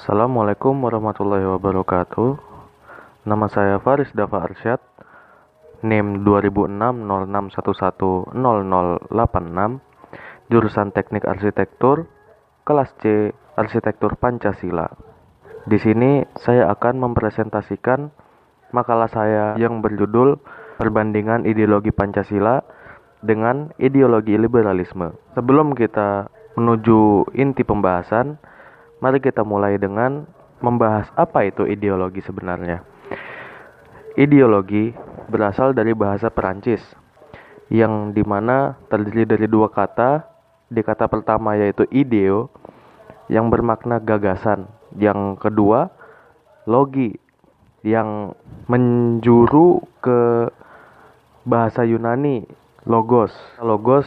Assalamualaikum warahmatullahi wabarakatuh. Nama saya Faris Dafa Arsyad, NIM 200606110086, jurusan Teknik Arsitektur, kelas C, Arsitektur Pancasila. Di sini saya akan mempresentasikan makalah saya yang berjudul Perbandingan Ideologi Pancasila dengan Ideologi Liberalisme. Sebelum kita menuju inti pembahasan, mari kita mulai dengan membahas apa itu ideologi sebenarnya. Ideologi berasal dari bahasa Perancis, yang dimana terdiri dari dua kata. Di kata pertama yaitu ideo, yang bermakna gagasan. Yang kedua, logi, yang menjuru ke bahasa Yunani, logos. Logos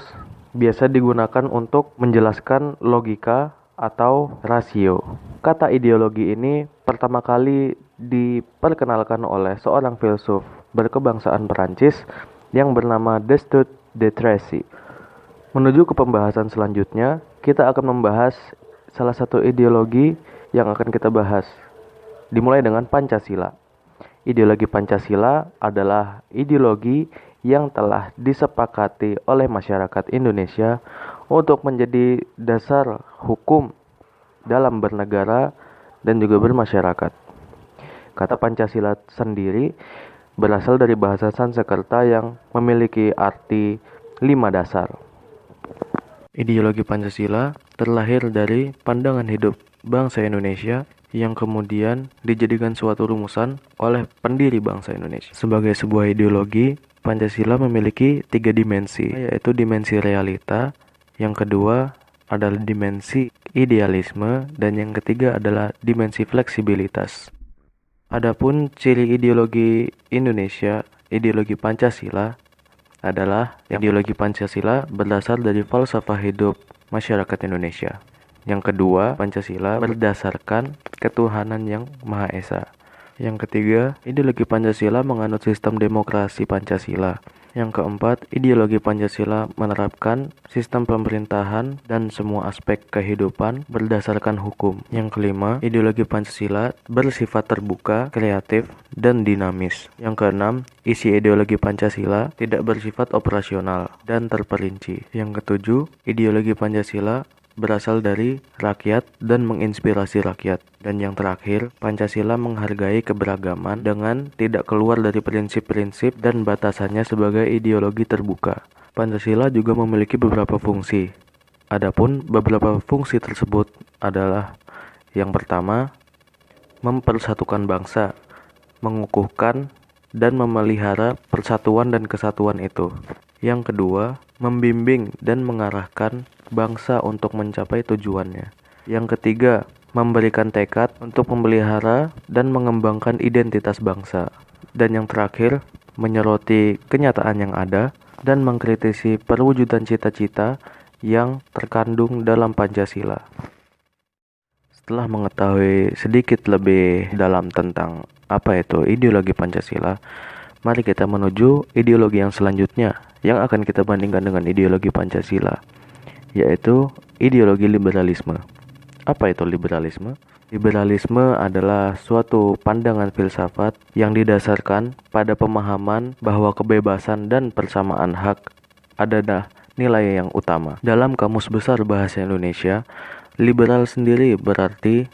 biasa digunakan untuk menjelaskan logika atau rasio. Kata ideologi ini pertama kali diperkenalkan oleh seorang filsuf berkebangsaan Perancis yang bernama Destutt de Tracy. Menuju ke pembahasan selanjutnya, kita akan membahas salah satu ideologi yang akan kita bahas. Dimulai dengan Pancasila. Ideologi Pancasila adalah ideologi yang telah disepakati oleh masyarakat Indonesia untuk menjadi dasar hukum dalam bernegara dan juga bermasyarakat. Kata Pancasila sendiri berasal dari bahasa Sanskerta yang memiliki arti 5 dasar. Ideologi Pancasila terlahir dari pandangan hidup bangsa Indonesia yang kemudian dijadikan suatu rumusan oleh pendiri bangsa Indonesia. Sebagai sebuah ideologi, Pancasila memiliki 3 dimensi, yaitu dimensi realita, yang kedua adalah dimensi idealisme, dan yang ketiga adalah dimensi fleksibilitas. Adapun ciri ideologi Indonesia, ideologi Pancasila adalah ideologi Pancasila berdasar dari falsafah hidup masyarakat Indonesia. Yang kedua, Pancasila berdasarkan ketuhanan yang Maha Esa. Yang ketiga, ideologi Pancasila menganut sistem demokrasi Pancasila. Yang keempat, ideologi Pancasila menerapkan sistem pemerintahan dan semua aspek kehidupan berdasarkan hukum. Yang kelima, ideologi Pancasila bersifat terbuka, kreatif, dan dinamis. Yang keenam, isi ideologi Pancasila tidak bersifat operasional dan terperinci. Yang ketujuh, ideologi Pancasila berasal dari rakyat dan menginspirasi rakyat. Dan yang terakhir, Pancasila menghargai keberagaman dengan tidak keluar dari prinsip-prinsip dan batasannya sebagai ideologi terbuka. Pancasila juga memiliki beberapa fungsi. Adapun beberapa fungsi tersebut adalah: yang pertama, mempersatukan bangsa, mengukuhkan dan memelihara persatuan dan kesatuan itu. Yang kedua, membimbing dan mengarahkan bangsa untuk mencapai tujuannya. Yang ketiga, memberikan tekad untuk memelihara dan mengembangkan identitas bangsa. Dan yang terakhir, menyoroti kenyataan yang ada dan mengkritisi perwujudan cita-cita yang terkandung dalam Pancasila. Setelah mengetahui sedikit lebih dalam tentang apa itu ideologi Pancasila, mari kita menuju ideologi yang selanjutnya yang akan kita bandingkan dengan ideologi Pancasila, yaitu ideologi liberalisme. Apa itu liberalisme? Liberalisme adalah suatu pandangan filsafat yang didasarkan pada pemahaman bahwa kebebasan dan persamaan hak adalah nilai yang utama. Dalam Kamus Besar Bahasa Indonesia, liberal sendiri berarti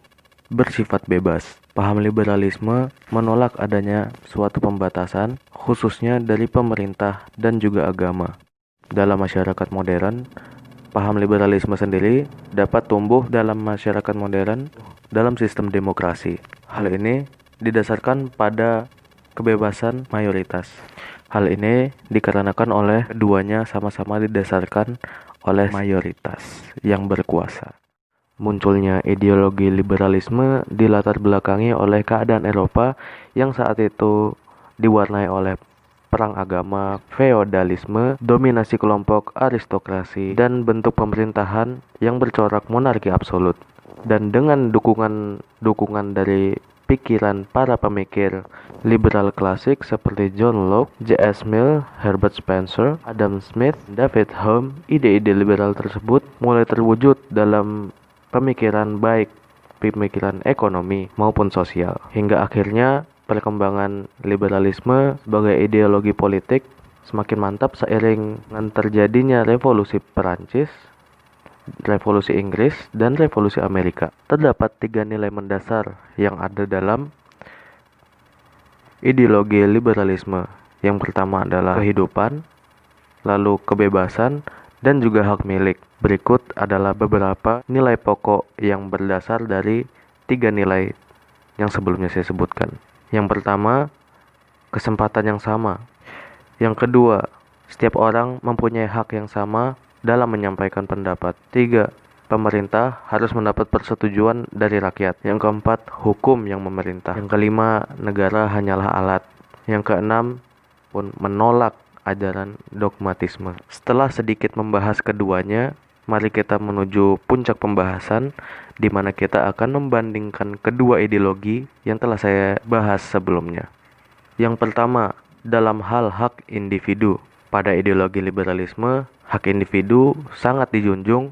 bersifat bebas. Paham liberalisme menolak adanya suatu pembatasan, khususnya dari pemerintah dan juga agama. Dalam masyarakat modern, paham liberalisme sendiri dapat tumbuh dalam masyarakat modern dalam sistem demokrasi. Hal ini didasarkan pada kebebasan mayoritas. Hal ini dikarenakan oleh keduanya sama-sama didasarkan oleh mayoritas yang berkuasa. Munculnya ideologi liberalisme dilatar belakangi oleh keadaan Eropa yang saat itu diwarnai oleh perang agama, feodalisme, dominasi kelompok aristokrasi, dan bentuk pemerintahan yang bercorak monarki absolut. Dan dengan dukungan dari pikiran para pemikir liberal klasik seperti John Locke, J.S. Mill, Herbert Spencer, Adam Smith, David Hume, ide-ide liberal tersebut mulai terwujud dalam pemikiran baik pemikiran ekonomi maupun sosial. Hingga akhirnya perkembangan liberalisme sebagai ideologi politik semakin mantap seiring dengan terjadinya revolusi Perancis, revolusi Inggris, dan revolusi Amerika. Terdapat 3 nilai mendasar yang ada dalam ideologi liberalisme. Yang pertama adalah kehidupan, lalu kebebasan, dan juga hak milik. Berikut adalah beberapa nilai pokok yang berdasar dari 3 nilai yang sebelumnya saya sebutkan. Yang pertama, kesempatan yang sama. Yang kedua, setiap orang mempunyai hak yang sama dalam menyampaikan pendapat. 3. Pemerintah harus mendapat persetujuan dari rakyat. Yang keempat, hukum yang memerintah. Yang kelima, negara hanyalah alat. Yang keenam, pun menolak ajaran dogmatisme. Setelah sedikit membahas keduanya, mari kita menuju puncak pembahasan di mana kita akan membandingkan kedua ideologi yang telah saya bahas sebelumnya. Yang pertama, dalam hal hak individu. Pada ideologi liberalisme, hak individu sangat dijunjung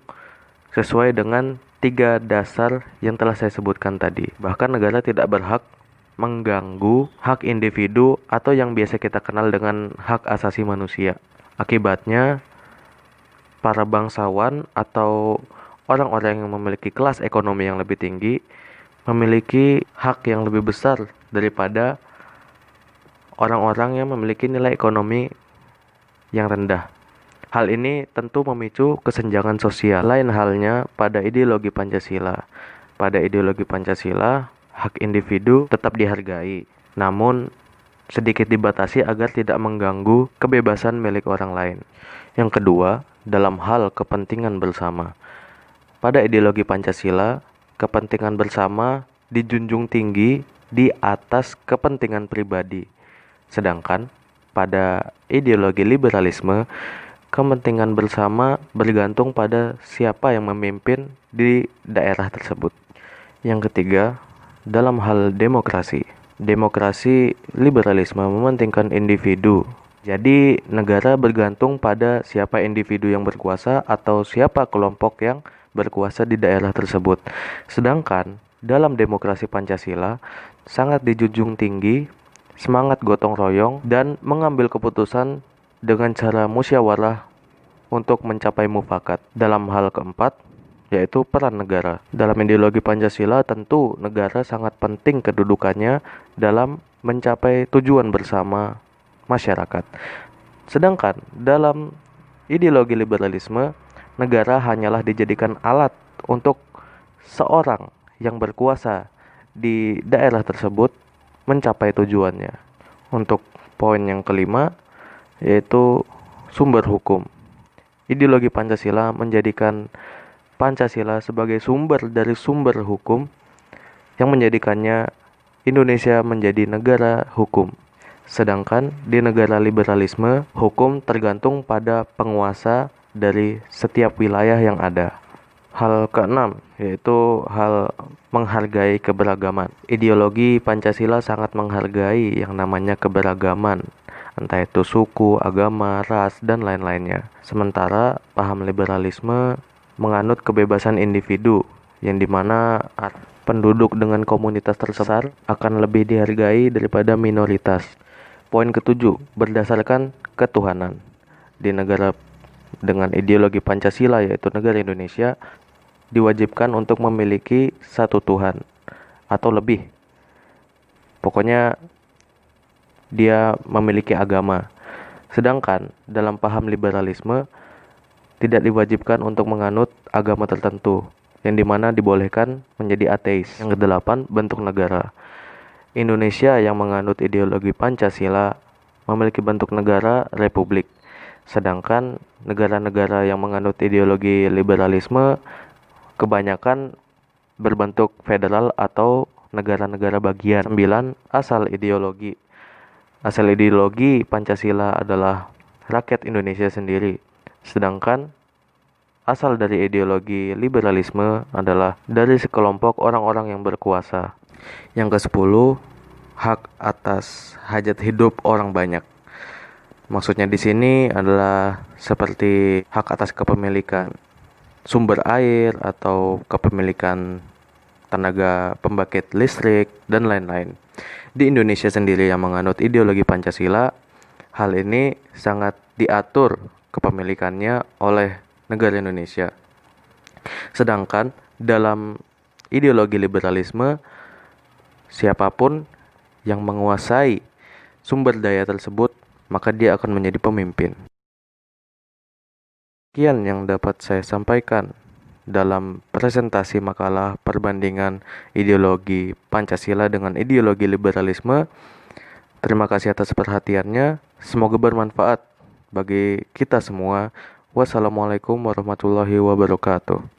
sesuai dengan 3 dasar yang telah saya sebutkan tadi. Bahkan negara tidak berhak mengganggu hak individu atau yang biasa kita kenal dengan hak asasi manusia. Akibatnya, para bangsawan atau orang-orang yang memiliki kelas ekonomi yang lebih tinggi memiliki hak yang lebih besar daripada orang-orang yang memiliki nilai ekonomi yang rendah. Hal ini tentu memicu kesenjangan sosial. Lain halnya pada ideologi Pancasila. Pada ideologi Pancasila, hak individu tetap dihargai, namun sedikit dibatasi agar tidak mengganggu kebebasan milik orang lain. Yang kedua, dalam hal kepentingan bersama. Pada ideologi Pancasila, kepentingan bersama dijunjung tinggi di atas kepentingan pribadi. Sedangkan pada ideologi liberalisme, kepentingan bersama bergantung pada siapa yang memimpin di daerah tersebut. Yang ketiga, dalam hal demokrasi. Demokrasi liberalisme mementingkan individu. Jadi negara bergantung pada siapa individu yang berkuasa atau siapa kelompok yang berkuasa di daerah tersebut. Sedangkan dalam demokrasi Pancasila sangat dijunjung tinggi semangat gotong royong dan mengambil keputusan dengan cara musyawarah untuk mencapai mufakat. Dalam hal keempat, yaitu peran negara. Dalam ideologi Pancasila tentu negara sangat penting kedudukannya dalam mencapai tujuan bersama masyarakat. Sedangkan dalam ideologi liberalisme, negara hanyalah dijadikan alat untuk seorang yang berkuasa di daerah tersebut mencapai tujuannya. Untuk poin yang kelima, yaitu sumber hukum. Ideologi Pancasila menjadikan Pancasila sebagai sumber dari sumber hukum yang menjadikannya Indonesia menjadi negara hukum. Sedangkan di negara liberalisme, hukum tergantung pada penguasa dari setiap wilayah yang ada. Hal keenam, yaitu hal menghargai keberagaman. Ideologi Pancasila sangat menghargai yang namanya keberagaman, entah itu suku, agama, ras, dan lain-lainnya. Sementara paham liberalisme menganut kebebasan individu, yang dimana penduduk dengan komunitas tersebut akan lebih dihargai daripada minoritas. Poin ketujuh, berdasarkan ketuhanan. Di negara dengan ideologi Pancasila, yaitu negara Indonesia, diwajibkan untuk memiliki satu Tuhan atau lebih. Pokoknya dia memiliki agama. Sedangkan dalam paham liberalisme tidak diwajibkan untuk menganut agama tertentu, yang dimana dibolehkan menjadi ateis. Yang kedelapan, bentuk negara. Indonesia yang menganut ideologi Pancasila memiliki bentuk negara republik. Sedangkan negara-negara yang menganut ideologi liberalisme kebanyakan berbentuk federal atau negara-negara bagian. 9. Asal ideologi. Asal ideologi Pancasila adalah rakyat Indonesia sendiri. Sedangkan asal dari ideologi liberalisme adalah dari sekelompok orang-orang yang berkuasa. Yang ke-10, hak atas hajat hidup orang banyak. Maksudnya di sini adalah seperti hak atas kepemilikan sumber air atau kepemilikan tenaga pembangkit listrik, dan lain-lain. Di Indonesia sendiri yang menganut ideologi Pancasila, hal ini sangat diatur kepemilikannya oleh negara Indonesia. Sedangkan dalam ideologi liberalisme, siapapun yang menguasai sumber daya tersebut, maka dia akan menjadi pemimpin. Sekian yang dapat saya sampaikan dalam presentasi makalah perbandingan ideologi Pancasila dengan ideologi liberalisme. Terima kasih atas perhatiannya. Semoga bermanfaat bagi kita semua. Wassalamualaikum warahmatullahi wabarakatuh.